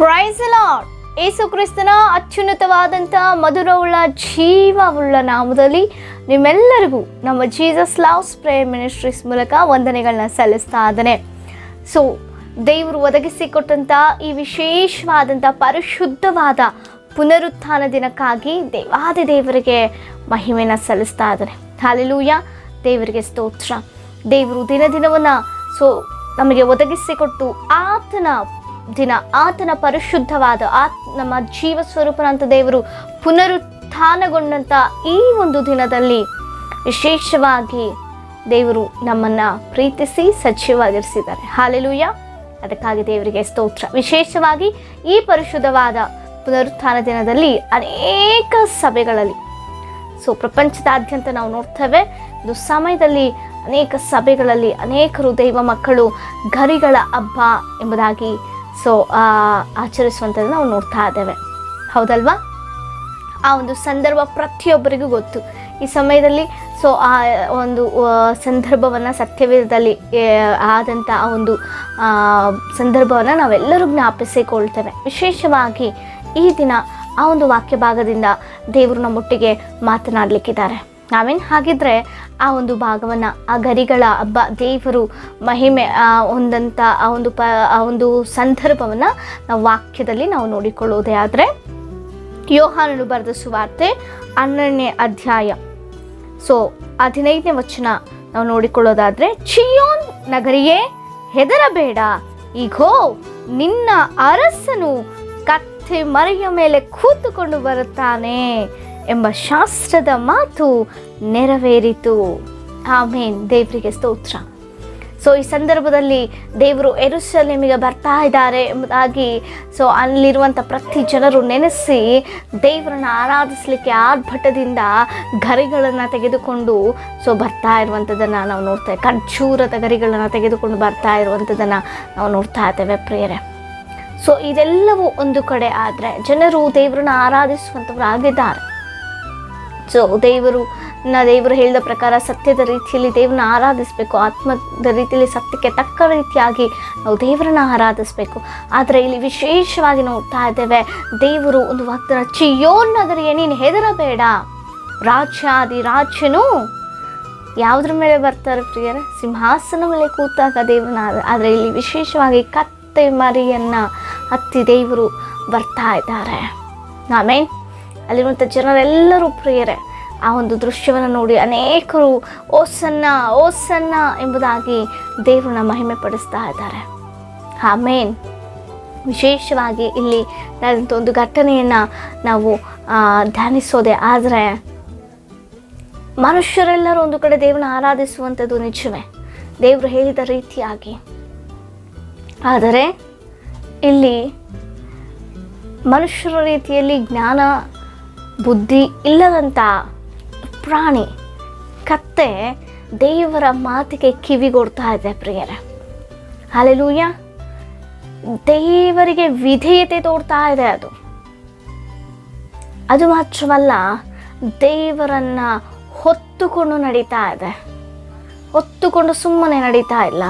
Price lord. ಯೇಸು ಕ್ರಿಸ್ತನ ಅತ್ಯುನ್ನತವಾದಂಥ ಮಧುರವುಳ್ಳ ಜೀವವುಳ್ಳ ನಾಮದಲ್ಲಿ ನಿಮ್ಮೆಲ್ಲರಿಗೂ ನಮ್ಮ ಜೀಸಸ್ ಲವ್ಸ್ ಪ್ರೇಯರ್ ಮಿನಿಸ್ಟ್ರೀಸ್ ಮೂಲಕ ವಂದನೆಗಳನ್ನ ಸಲ್ಲಿಸ್ತಾ ಇದ್ದಾನೆ. ಸೊ ದೇವರು ಒದಗಿಸಿಕೊಟ್ಟಂಥ ಈ ವಿಶೇಷವಾದಂಥ ಪರಿಶುದ್ಧವಾದ ಪುನರುತ್ಥಾನ ದಿನಕ್ಕಾಗಿ ದೇವಾದಿ ದೇವರಿಗೆ ಮಹಿಮೆನ ಸಲ್ಲಿಸ್ತಾ ಇದ್ದಾನೆ. ಹಲ್ಲೆಲೂಯಾ, ದೇವರಿಗೆ ಸ್ತೋತ್ರ. ದೇವರು ದಿನವನ್ನು ನಮಗೆ ಒದಗಿಸಿಕೊಟ್ಟು ಆತನ ಪರಿಶುದ್ಧವಾದ ನಮ್ಮ ಜೀವ ಸ್ವರೂಪನಂತ ದೇವರು ಪುನರುತ್ಥಾನಗೊಂಡಂಥ ಈ ಒಂದು ದಿನದಲ್ಲಿ ವಿಶೇಷವಾಗಿ ದೇವರು ನಮ್ಮನ್ನು ಪ್ರೀತಿಸಿ ಸಜೀವವಾಗಿರಿಸಿದ್ದಾರೆ. ಹಲ್ಲೆಲೂಯಾ, ಅದಕ್ಕಾಗಿ ದೇವರಿಗೆ ಸ್ತೋತ್ರ. ವಿಶೇಷವಾಗಿ ಈ ಪರಿಶುದ್ಧವಾದ ಪುನರುತ್ಥಾನ ದಿನದಲ್ಲಿ ಅನೇಕ ಸಭೆಗಳಲ್ಲಿ ಪ್ರಪಂಚದಾದ್ಯಂತ ನಾವು ನೋಡ್ತೇವೆ. ಇದು ಸಮಯದಲ್ಲಿ ಅನೇಕ ಸಭೆಗಳಲ್ಲಿ ಅನೇಕರು ದೈವ ಮಕ್ಕಳು ಗರಿಗಳ ಹಬ್ಬ ಎಂಬುದಾಗಿ ಆಚರಿಸುವಂಥದ್ದು ನಾವು ನೋಡ್ತಾ ಇದ್ದೇವೆ. ಹೌದಲ್ವಾ? ಆ ಒಂದು ಸಂದರ್ಭ ಪ್ರತಿಯೊಬ್ಬರಿಗೂ ಗೊತ್ತು. ಈ ಸಮಯದಲ್ಲಿ ಆ ಒಂದು ಸಂದರ್ಭವನ್ನು ಸತ್ಯವೇದದಲ್ಲಿ ಆದಂಥ ಆ ಒಂದು ಸಂದರ್ಭವನ್ನು ನಾವೆಲ್ಲರೂ ಜ್ಞಾಪಿಸಿಕೊಳ್ತೇವೆ. ವಿಶೇಷವಾಗಿ ಈ ದಿನ ಆ ಒಂದು ವಾಕ್ಯ ಭಾಗದಿಂದ ದೇವರು ನಮ್ಮೊಟ್ಟಿಗೆ ಮಾತನಾಡಲಿಕ್ಕಿದ್ದಾರೆ. ನಾವೇನು ಹಾಗಿದ್ರೆ ಆ ಒಂದು ಭಾಗವನ್ನು, ಆ ಗರಿಗಳ ಹಬ್ಬ, ದೇವರು ಮಹಿಮೆ ಹೊಂದಂಥ ಆ ಒಂದು ಸಂದರ್ಭವನ್ನು ನಾವು ವಾಕ್ಯದಲ್ಲಿ ನಾವು ನೋಡಿಕೊಳ್ಳುವುದೇ ಆದರೆ, ಯೋಹಾನನು ಬರೆದ ಸುವಾರ್ತೆ 12ನೇ ಅಧ್ಯಾಯ 15ನೇ ವಚನ ನಾವು ನೋಡಿಕೊಳ್ಳೋದಾದರೆ, ಚಿಯೋನ್ ನಗರಿಯೇ ಹೆದರಬೇಡ, ಈಗೋ ನಿನ್ನ ಅರಸನು ಕತ್ತೆ ಮರೆಯ ಮೇಲೆ ಕೂತುಕೊಂಡು ಬರುತ್ತಾನೆ ಎಂಬ ಶಾಸ್ತ್ರದ ಮಾತು ನೆರವೇರಿತು. ಆಮೇನ್, ದೇವರಿಗೆ ಸ್ತೋತ್ರ. ಈ ಸಂದರ್ಭದಲ್ಲಿ ದೇವರು ಯೆರೂಸಲೇಮಿಗೆ ಬರ್ತಾ ಇದ್ದಾರೆ ಎಂಬುದಾಗಿ ಅಲ್ಲಿರುವಂಥ ಪ್ರತಿ ಜನರು ನೆನೆಸಿ ದೇವರನ್ನು ಆರಾಧಿಸಲಿಕ್ಕೆ ಆರ್ಭಟದಿಂದ ಗರಿಗಳನ್ನು ತೆಗೆದುಕೊಂಡು ಬರ್ತಾ ಇರುವಂಥದ್ದನ್ನು ನಾವು ನೋಡ್ತೇವೆ. ಖರ್ಜೂರದ ಗರಿಗಳನ್ನು ತೆಗೆದುಕೊಂಡು ಬರ್ತಾ ಇರುವಂಥದ್ದನ್ನು ನಾವು ನೋಡ್ತಾ ಇದ್ದೇವೆ ಪ್ರಿಯರೇ. ಇದೆಲ್ಲವೂ ಒಂದು ಕಡೆ ಆದರೆ ಜನರು ದೇವರನ್ನು ಆರಾಧಿಸುವಂಥವ್ರು ಆಗಿದ್ದಾರೆ. ದೇವರು ಹೇಳಿದ ಪ್ರಕಾರ ಸತ್ಯದ ರೀತಿಯಲ್ಲಿ ದೇವರನ್ನ ಆರಾಧಿಸಬೇಕು, ಆತ್ಮದ ರೀತಿಯಲ್ಲಿ ಸತ್ಯಕ್ಕೆ ತಕ್ಕ ರೀತಿಯಾಗಿ ನಾವು ದೇವರನ್ನ ಆರಾಧಿಸಬೇಕು. ಆದರೆ ಇಲ್ಲಿ ವಿಶೇಷವಾಗಿ ನೋಡ್ತಾ ಇದ್ದೇವೆ, ದೇವರು ಒಂದು ವಾಗ್ದಾನ, ಚಿಯೋನ್ ನಗರಿಯೇ ನೀನು ಹೆದರಬೇಡ, ರಾಜನು ಯಾವುದ್ರ ಮೇಲೆ ಬರ್ತಾರೆ ಪ್ರಿಯರೇ? ಸಿಂಹಾಸನ ಮೇಲೆ ಕೂತಾಗ ದೇವರನ್ನ. ಆದರೆ ಇಲ್ಲಿ ವಿಶೇಷವಾಗಿ ಕತ್ತೆ ಮರಿಯನ್ನು ಹತ್ತಿ ದೇವರು ಬರ್ತಾ ಇದ್ದಾರೆ. ಆಮೇನ್. ಅಲ್ಲಿರುವಂಥ ಜನರೆಲ್ಲರೂ ಪ್ರಿಯರೇ ಆ ಒಂದು ದೃಶ್ಯವನ್ನು ನೋಡಿ ಅನೇಕರು ಓಸನ್ನ ಎಂಬುದಾಗಿ ದೇವರನ್ನ ಮಹಿಮೆ ಪಡಿಸ್ತಾ ಇದ್ದಾರೆ. ಆಮೇನ್. ವಿಶೇಷವಾಗಿ ಇಲ್ಲಿ ನಡೆದಂಥ ಒಂದು ಘಟನೆಯನ್ನು ನಾವು ಧ್ಯಾನಿಸೋದೆ ಆದರೆ, ಮನುಷ್ಯರೆಲ್ಲರೂ ಒಂದು ಕಡೆ ದೇವರನ್ನ ಆರಾಧಿಸುವಂಥದ್ದು ನಿಜವೇ, ದೇವರು ಹೇಳಿದ ರೀತಿಯಾಗಿ. ಆದರೆ ಇಲ್ಲಿ ಮನುಷ್ಯರ ರೀತಿಯಲ್ಲಿ ಜ್ಞಾನ ಬುದ್ಧಿ ಇಲ್ಲದಂಥ ಪ್ರಾಣಿ ಕತ್ತೆ ದೇವರ ಮಾತಿಗೆ ಕಿವಿಗೊಡ್ತಾ ಇದೆ ಪ್ರಿಯರೇ. ಹಲ್ಲೆಲೂಯಾ, ದೇವರಿಗೆ ವಿಧೇಯತೆ ತೋರ್ತಾ ಇದೆ. ಅದು ಮಾತ್ರವಲ್ಲ, ದೇವರನ್ನ ಹೊತ್ತುಕೊಂಡು ನಡೀತಾ ಇದೆ. ಹೊತ್ತುಕೊಂಡು ಸುಮ್ಮನೆ ನಡೀತಾ ಇಲ್ಲ,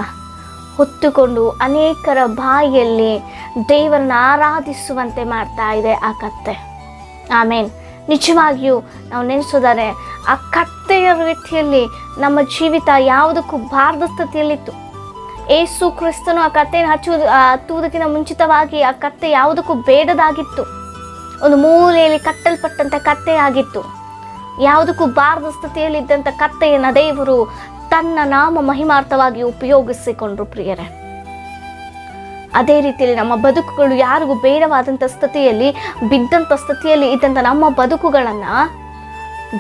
ಹೊತ್ತುಕೊಂಡು ಅನೇಕರ ಬಾಯಿಯಲ್ಲಿ ದೇವರನ್ನ ಆರಾಧಿಸುವಂತೆ ಮಾಡ್ತಾ ಇದೆ ಆ ಕತ್ತೆ. ಆಮೇನ್. ನಿಜವಾಗಿಯೂ ನಾವು ನೆನೆಸೋದಾರೆ, ಆ ಕತ್ತೆಯ ರೀತಿಯಲ್ಲಿ ನಮ್ಮ ಜೀವಿತ ಯಾವುದಕ್ಕೂ ಬಾರದ ಸ್ಥಿತಿಯಲ್ಲಿತ್ತು. ಯೇಸು ಕ್ರಿಸ್ತನು ಆ ಕತ್ತೆಯನ್ನು ಹತ್ತುವುದಕ್ಕಿಂತ ಮುಂಚಿತವಾಗಿ ಆ ಕತ್ತೆ ಯಾವುದಕ್ಕೂ ಬೇಡದಾಗಿತ್ತು. ಒಂದು ಮೂಲೆಯಲ್ಲಿ ಕಟ್ಟಲ್ಪಟ್ಟಂಥ ಕತ್ತೆಯಾಗಿತ್ತು. ಯಾವುದಕ್ಕೂ ಬಾರದ ಸ್ಥಿತಿಯಲ್ಲಿದ್ದಂಥ ಕತ್ತೆಯನ್ನು ದೇವರು ತನ್ನ ನಾಮ ಮಹಿಮಾರ್ಥವಾಗಿ ಉಪಯೋಗಿಸಿಕೊಂಡ್ರು ಪ್ರಿಯರೇ. ಅದೇ ರೀತಿಯಲ್ಲಿ ನಮ್ಮ ಬದುಕುಗಳು ಯಾರಿಗೂ ಬೇಡವಾದಂಥ ಸ್ಥಿತಿಯಲ್ಲಿ ಬಿದ್ದಂಥ ಸ್ಥಿತಿಯಲ್ಲಿ ಇದ್ದಂಥ ನಮ್ಮ ಬದುಕುಗಳನ್ನು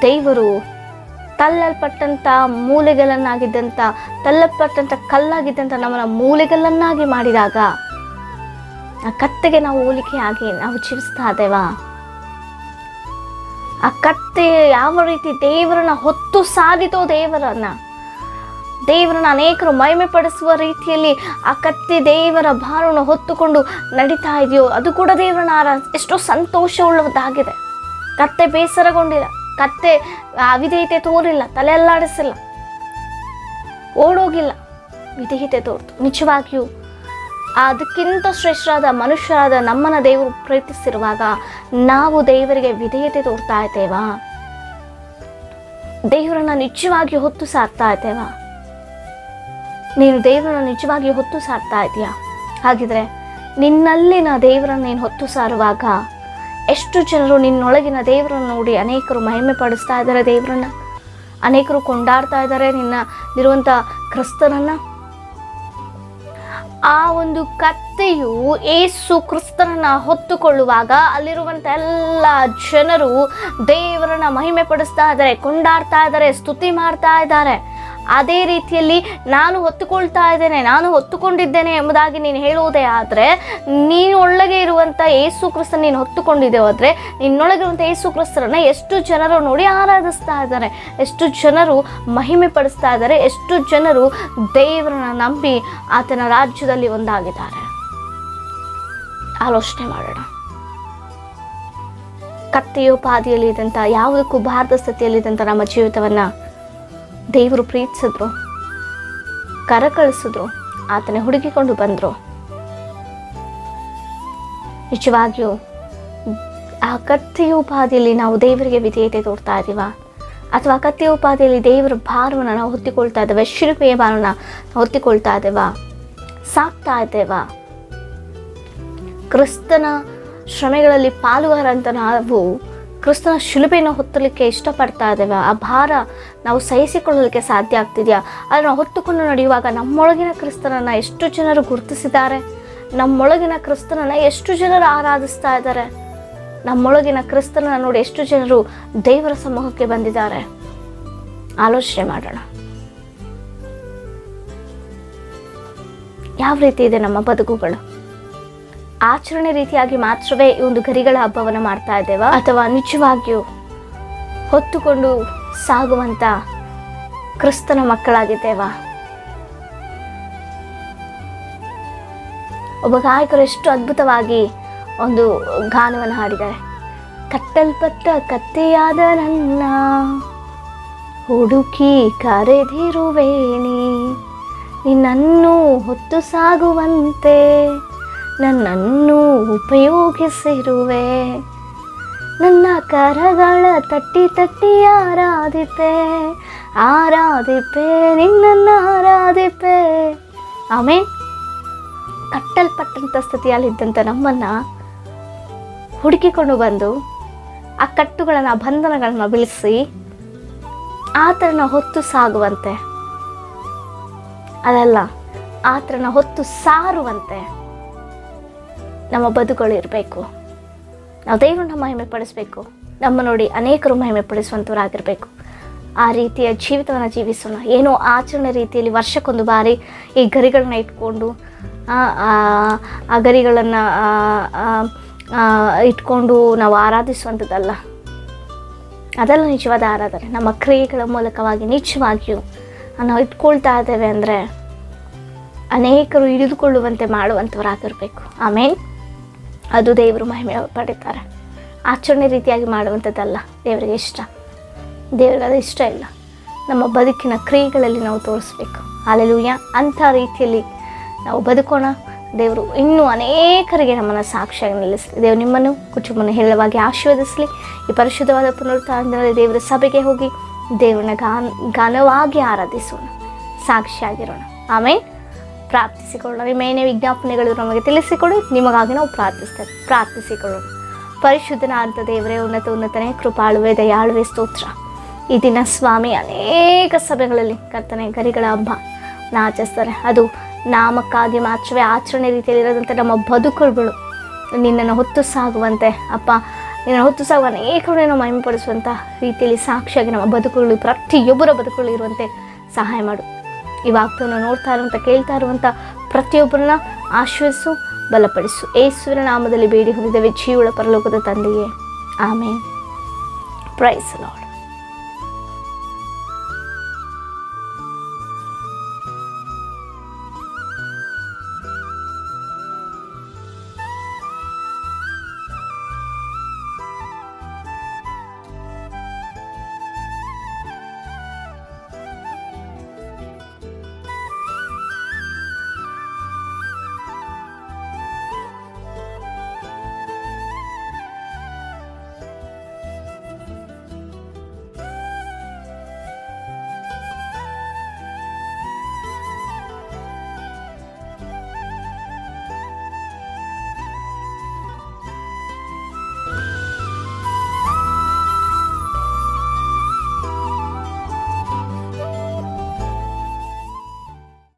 ದೇವರು ತಳ್ಳಲ್ಪಟ್ಟಂಥ ತಳ್ಳಲ್ಪಟ್ಟಂಥ ಕಲ್ಲಾಗಿದ್ದಂಥ ನಮ್ಮನ್ನ ಮೂಲೆಗಲ್ಲನ್ನಾಗಿ ಮಾಡಿದಾಗ ಆ ಕತ್ತೆಗೆ ನಾವು ಹೋಲಿಕೆಯಾಗಿ ನಾವು ಜೀವಿಸ್ತಾ ಇದ್ದೇವಾ? ಆ ಕತ್ತೆ ಯಾವ ರೀತಿ ದೇವರನ್ನ ಹೊತ್ತು ಸಾಗಿತೋ, ದೇವರನ್ನ ಅನೇಕರು ಮಹಿಮೆ ಪಡಿಸುವ ರೀತಿಯಲ್ಲಿ ಆ ಕತ್ತೆ ದೇವರ ಭಾರವನ್ನು ಹೊತ್ತುಕೊಂಡು ನಡೀತಾ ಇದೆಯೋ, ಅದು ಕೂಡ ದೇವರನ್ನ ಎಷ್ಟೋ ಸಂತೋಷವುಳ್ಳದಾಗಿದೆ. ಕತ್ತೆ ಬೇಸರಗೊಂಡಿಲ್ಲ, ಕತ್ತೆ ಅವಿಧೇಯತೆ ತೋರಿಲ್ಲ, ತಲೆ ಅಲ್ಲಾಡಿಸಿಲ್ಲ, ಓಡೋಗಿಲ್ಲ, ವಿಧೇಯತೆ ತೋರ್ತು. ನಿಜವಾಗಿಯೂ ಅದಕ್ಕಿಂತ ಶ್ರೇಷ್ಠರಾದ ಮನುಷ್ಯರಾದ ನಮ್ಮನ್ನು ದೇವರು ಪ್ರೀತಿಸಿರುವಾಗ ನಾವು ದೇವರಿಗೆ ವಿಧೇಯತೆ ತೋರ್ತಾ ಇದ್ದೇವಾ? ದೇವರನ್ನ ನಿಜವಾಗಿ ಹೊತ್ತು ಸಾರ್ತಾ ಇದ್ದೇವಾ? ನೀನು ದೇವರನ್ನ ನಿಜವಾಗಿ ಹೊತ್ತು ಸಾರ್ತಾ ಇದೆಯಾ? ಹಾಗಿದ್ರೆ ನಿನ್ನಲ್ಲಿನ ದೇವರನ್ನ ನೀನು ಹೊತ್ತು ಸಾರುವಾಗ ಎಷ್ಟು ಜನರು ನಿನ್ನೊಳಗಿನ ದೇವರನ್ನು ನೋಡಿ ಅನೇಕರು ಮಹಿಮೆ ಪಡಿಸ್ತಾ ಇದ್ದಾರೆ, ದೇವರನ್ನ ಅನೇಕರು ಕೊಂಡಾಡ್ತಾ ಇದ್ದಾರೆ, ನಿನ್ನಲ್ಲಿರುವಂಥ ಕ್ರಿಸ್ತನನ್ನ. ಆ ಒಂದು ಕತ್ತೆಯು ಏಸು ಕ್ರಿಸ್ತನನ್ನ ಹೊತ್ತುಕೊಳ್ಳುವಾಗ ಅಲ್ಲಿರುವಂಥ ಎಲ್ಲ ಜನರು ದೇವರನ್ನ ಮಹಿಮೆ ಪಡಿಸ್ತಾ ಇದ್ದಾರೆ, ಕೊಂಡಾಡ್ತಾ ಇದ್ದಾರೆ, ಸ್ತುತಿ ಮಾಡ್ತಾ ಇದ್ದಾರೆ. ಅದೇ ರೀತಿಯಲ್ಲಿ ನಾನು ಹೊತ್ತುಕೊಳ್ತಾ ಇದ್ದೇನೆ, ನಾನು ಹೊತ್ತುಕೊಂಡಿದ್ದೇನೆ ಎಂಬುದಾಗಿ ನೀನು ಹೇಳುವುದೇ ಆದರೆ, ನೀನು ಒಳಗೆ ಇರುವಂಥ ಏಸು ಕ್ರಿಸ್ತನ ನೀನು ಹೊತ್ತುಕೊಂಡಿದ್ದೇವೆ ಆದರೆ ನಿನ್ನೊಳಗಿರುವಂಥ ಏಸು ಕ್ರಿಸ್ತರನ್ನ ಎಷ್ಟು ಜನರು ನೋಡಿ ಆರಾಧಿಸ್ತಾ ಇದ್ದಾರೆ, ಎಷ್ಟು ಜನರು ಮಹಿಮೆ ಪಡಿಸ್ತಾ ಇದ್ದಾರೆ, ಎಷ್ಟು ಜನರು ದೇವರನ್ನ ನಂಬಿ ಆತನ ರಾಜ್ಯದಲ್ಲಿ ಒಂದಾಗಿದ್ದಾರೆ. ಆಲೋಚನೆ ಮಾಡೋಣ. ಕತ್ತೆಯೋಪಾದಿಯಲ್ಲಿ ಇದ್ದಂಥ, ಯಾವುದಕ್ಕೂ ಬಾರದ ಸ್ಥಿತಿಯಲ್ಲಿದ್ದಂಥ ನಮ್ಮ ಜೀವಿತವನ್ನು ದೇವರು ಪ್ರೀತಿಸಿದ್ರು, ಕರಕಳಿಸಿದ್ರು, ಆತನೇ ಹುಡುಕಿಕೊಂಡು ಬಂದರು. ನಿಜವಾಗಿಯೂ ಆ ಕತ್ತೆಯೋಪಾದಿಯಲ್ಲಿ ನಾವು ದೇವರಿಗೆ ವಿಧೇಯತೆ ತೋರ್ತಾ ಇದ್ದೀವ? ಅಥವಾ ಕತ್ತೆಯೋಪಾದಿಯಲ್ಲಿ ದೇವರ ಭಾರವನ್ನು ನಾವು ಹೊತ್ತಿಕೊಳ್ತಾ ಇದ್ದೇವೆ, ಶಿಲ್ಪೆಯ ಭಾರವನ್ನು ಹೊತ್ತಿಕೊಳ್ತಾ ಇದ್ದೇವ, ಸಾಕ್ತಾ ಇದ್ದೇವ? ಕ್ರಿಸ್ತನ ಶ್ರಮೆಗಳಲ್ಲಿ ಪಾಲುಗಾರ ಅಂತ ನಾವು ಕ್ರಿಸ್ತನ ಶಿಲುಬೆಯನ್ನು ಹೊತ್ತಲಿಕ್ಕೆ ಇಷ್ಟಪಡ್ತಾ ಇದ್ದೇವೆ. ಆ ಭಾರ ನಾವು ಸಹಿಸಿಕೊಳ್ಳಲಿಕ್ಕೆ ಸಾಧ್ಯ ಆಗ್ತಿದೆಯಾ? ಅದನ್ನು ಹೊತ್ತುಕೊಂಡು ನಡೆಯುವಾಗ ನಮ್ಮೊಳಗಿನ ಕ್ರಿಸ್ತನನ್ನು ಎಷ್ಟು ಜನರು ಗುರುತಿಸಿದ್ದಾರೆ? ನಮ್ಮೊಳಗಿನ ಕ್ರಿಸ್ತನನ್ನು ಎಷ್ಟು ಜನರು ಆರಾಧಿಸ್ತಾ ಇದ್ದಾರೆ? ನಮ್ಮೊಳಗಿನ ಕ್ರಿಸ್ತನನ್ನು ನೋಡಿ ಎಷ್ಟು ಜನರು ದೇವರ ಸಮ್ಮುಖಕ್ಕೆ ಬಂದಿದ್ದಾರೆ? ಆಲೋಚನೆ ಮಾಡೋಣ. ಯಾವ ರೀತಿ ಇದೆ ನಮ್ಮ ಬದುಕುಗಳು? ಆಚರಣೆ ರೀತಿಯಾಗಿ ಮಾತ್ರವೇ ಈ ಒಂದು ಗರಿಗಳ ಹಬ್ಬವನ್ನು ಮಾಡ್ತಾ ಇದ್ದೇವಾ? ಅಥವಾ ನಿಜವಾಗಿಯೂ ಹೊತ್ತುಕೊಂಡು ಸಾಗುವಂಥ ಕ್ರಿಸ್ತನ ಮಕ್ಕಳಾಗಿದ್ದೇವಾ? ಒಬ್ಬ ಗಾಯಕರು ಎಷ್ಟು ಅದ್ಭುತವಾಗಿ ಒಂದು ಗಾನವನ್ನು ಹಾಡಿದ್ದಾರೆ. ಕಟ್ಟಲ್ಪಟ್ಟ ಕತ್ತೆಯಾದ ನನ್ನ ಹುಡುಕಿ ಕರೆದಿರುವೇನಿ, ನಿನ್ನನ್ನು ಹೊತ್ತು ಸಾಗುವಂತೆ ನನ್ನನ್ನು ಉಪಯೋಗಿಸಿರುವೆ, ನನ್ನ ಕರಗಳ ತಟ್ಟಿ ತಟ್ಟಿ ಆರಾಧಿಪೆ ಆರಾಧಿಪೆ ನಿನ್ನನ್ನು ಆರಾಧಿಪೆ. ಆಮೇಲೆ ಕಟ್ಟಲ್ಪಟ್ಟಂಥ ಸ್ಥಿತಿಯಲ್ಲಿದ್ದಂಥ ನಮ್ಮನ್ನು ಹುಡುಕಿಕೊಂಡು ಬಂದು ಆ ಕಟ್ಟುಗಳನ್ನು, ಬಂಧನಗಳನ್ನು ಬಿಡಿಸಿ ಆತನ ಹೊತ್ತು ಸಾಗುವಂತೆ, ಅದಲ್ಲ ಆತನ ಹೊತ್ತು ಸಾರುವಂತೆ ನಮ್ಮ ಬದುಕುಗಳು ಇರಬೇಕು. ನಾವು ದೇವರನ್ನ ಮಹಿಮೆ ಪಡಿಸಬೇಕು, ನಮ್ಮ ನೋಡಿ ಅನೇಕರು ಮಹಿಮೆ ಪಡಿಸುವಂಥವರಾಗಿರಬೇಕು. ಆ ರೀತಿಯ ಜೀವಿತವನ್ನು ಜೀವಿಸೋಣ. ಏನೋ ಆಚರಣೆ ರೀತಿಯಲ್ಲಿ ವರ್ಷಕ್ಕೊಂದು ಬಾರಿ ಈ ಗರಿಗಳನ್ನ ಇಟ್ಕೊಂಡು ಆ ಗರಿಗಳನ್ನು ಇಟ್ಕೊಂಡು ನಾವು ಆರಾಧಿಸುವಂಥದ್ದಲ್ಲ. ಅದೆಲ್ಲ ನಿಜವಾದ ಆರಾಧನೆ. ನಮ್ಮ ಕ್ರಿಯೆಗಳ ಮೂಲಕವಾಗಿ ನಿಜವಾಗಿಯೂ ನಾವು ಇಟ್ಕೊಳ್ತಾ ಇದ್ದೇವೆ ಅಂದರೆ ಅನೇಕರು ಹಿಡಿದುಕೊಳ್ಳುವಂತೆ ಮಾಡುವಂಥವರಾಗಿರಬೇಕು. ಆಮೇಲೆ ಅದು ದೇವರು ಮಹಿಮೆ ಪಡೀತಾರೆ. ಆಚರಣೆ ರೀತಿಯಾಗಿ ಮಾಡುವಂಥದ್ದಲ್ಲ ದೇವರಿಗೆ ಇಷ್ಟ. ದೇವರಿಗೆ ಅದು ಇಷ್ಟ ಇಲ್ಲ. ನಮ್ಮ ಬದುಕಿನ ಕ್ರಿಯೆಗಳಲ್ಲಿ ನಾವು ತೋರಿಸ್ಬೇಕು. ಹಲ್ಲೆಲೂಯಾ. ಅಂಥ ರೀತಿಯಲ್ಲಿ ನಾವು ಬದುಕೋಣ. ದೇವರು ಇನ್ನೂ ಅನೇಕರಿಗೆ ನಮ್ಮನ್ನು ಸಾಕ್ಷಿಯಾಗಿ ನಿಲ್ಲಿಸಲಿ. ದೇವರು ನಿಮ್ಮನ್ನು ಕುಟುಂಬವನ್ನು ಹೇರಳವಾಗಿ ಆಶೀರ್ವದಿಸಲಿ. ಈ ಪರಿಶುದ್ಧವಾದ ಪುನರುತ್ಥಾನದಲ್ಲಿ ದೇವರ ಸಭೆಗೆ ಹೋಗಿ ದೇವರನ್ನ ಘನವಾಗಿ ಆರಾಧಿಸೋಣ, ಸಾಕ್ಷಿಯಾಗಿರೋಣ. ಆಮೇಲೆ ಪ್ರಾರ್ಥಿಸಿಕೊಳ್ಳೋಣ. ನಿಮ್ಮೇನೇ ವಿಜ್ಞಾಪನೆಗಳು ನಮಗೆ ತಿಳಿಸಿಕೊಡು, ನಿಮಗಾಗಿ ನಾವು ಪ್ರಾರ್ಥಿಸಿಕೊಳ್ಳೋಣ. ಪರಿಶುದ್ಧನಾದಂಥ ದೇವರೇ, ಉನ್ನತನೇ, ಕೃಪಾಳುವೆ, ದಯಾಳುವೆ, ಸ್ತೋತ್ರ. ಈ ದಿನ ಸ್ವಾಮಿ ಅನೇಕ ಸಭೆಗಳಲ್ಲಿ ಕರ್ತನೆ ಗರಿಗಳ ಹಬ್ಬ ಆಚರಿಸ್ತಾರೆ. ಅದು ನಾಮಕ್ಕಾಗಿ ಮಾತ್ರವೇ, ಆಚರಣೆ ರೀತಿಯಲ್ಲಿ ಇರೋದಂತೆ ನಮ್ಮ ಬದುಕುಗಳು ನಿನ್ನನ್ನು ಹೊತ್ತು ಸಾಗುವಂತೆ ಅಪ್ಪ, ನಿನ್ನನ್ನು ಹೊತ್ತು ಸಾಗುವ ಅನೇಕರನ್ನು ಮಹಿಮೆಪಡಿಸುವಂಥ ರೀತಿಯಲ್ಲಿ ಸಾಕ್ಷಿಯಾಗಿ ನಮ್ಮ ಬದುಕುಗಳು, ಪ್ರತಿಯೊಬ್ಬರ ಬದುಕುಗಳು ಇರುವಂತೆ ಸಹಾಯ ಮಾಡು. ಈ ವಾಕ್ಯವನ್ನು ನೋಡ್ತಾ ಇರುವಂಥ, ಕೇಳ್ತಾ ಇರುವಂಥ ಪ್ರತಿಯೊಬ್ಬರನ್ನ ಆಶ್ವಸಿಸು, ಬಲಪಡಿಸು. ಯೇಸುವಿನ ನಾಮದಲ್ಲಿ ಬೇಡಿ ಹೊಂದಿದ್ದೇವೆ ಜೀವಳ ಪರಲೋಕದ ತಂದೆಯೇ, ಆಮೇನ್. Price lord.